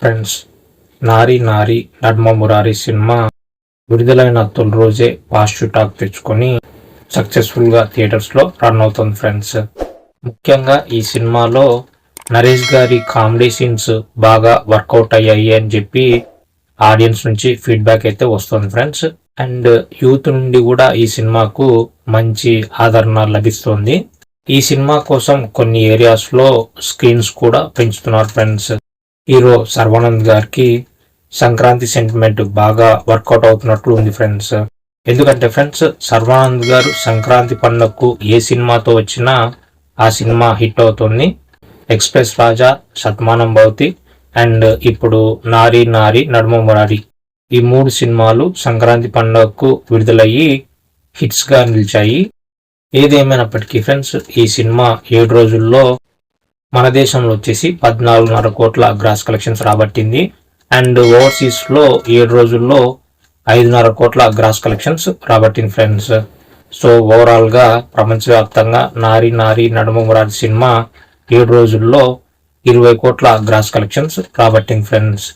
Friends, నారి నారి నడుమ Murari cinema విడుదలైన తొలి రోజే పాజిటివ్ టాక్ తెచ్చుకొని సక్సెస్ఫుల్గా థియేటర్స్లో రన్ అవుతుంది ఫ్రెండ్స్. ముఖ్యంగా ఈ సినిమాలో నరేష్ గారి కామెడీ సీన్స్ బాగా వర్కౌట్ అయ్యాయి అని చెప్పి ఆడియన్స్ నుంచి ఫీడ్బ్యాక్ అయితే వస్తుంది ఫ్రెండ్స్. అండ్ యూత్ నుండి కూడా ఈ సినిమాకు మంచి ఆదరణ లభిస్తుంది. ఈ సినిమా కోసం కొన్ని ఏరియాస్లో స్క్రీన్స్ కూడా పెంచుతున్నారు ఫ్రెండ్స్. హీరో సర్వానంద్ గారికి సంక్రాంతి సెంటిమెంట్ బాగా వర్కౌట్ అవుతున్నట్లు ఉంది ఫ్రెండ్స్. ఎందుకంటే ఫ్రెండ్స్, సర్వానంద్ గారు సంక్రాంతి పండుగకు ఏ సినిమాతో వచ్చినా ఆ సినిమా హిట్ అవుతుంది. Express Raja, Shatamanam Bhavati and ఇప్పుడు నారి నారి నడుమ మురారి, ఈ 3 సినిమాలు సంక్రాంతి పండుగకు విడుదలయ్యి హిట్స్గా నిలిచాయి. ఏదేమైనప్పటికీ ఫ్రెండ్స్, ఈ సినిమా 7 రోజుల్లో మన దేశంలో వచ్చేసి 14.5 కోట్ల గ్రాస్ కలెక్షన్స్ రాబట్టింది. అండ్ ఓవర్సీస్లో 7 రోజుల్లో 5.5 కోట్ల గ్రాస్ కలెక్షన్స్ రాబట్టింది ఫ్రెండ్స్. సో ఓవరాల్గా ప్రపంచవ్యాప్తంగా నారి నారి నడుమ మురారి సినిమా 7 రోజుల్లో 20 కోట్ల గ్రాస్ కలెక్షన్స్ రాబట్టింది ఫ్రెండ్స్.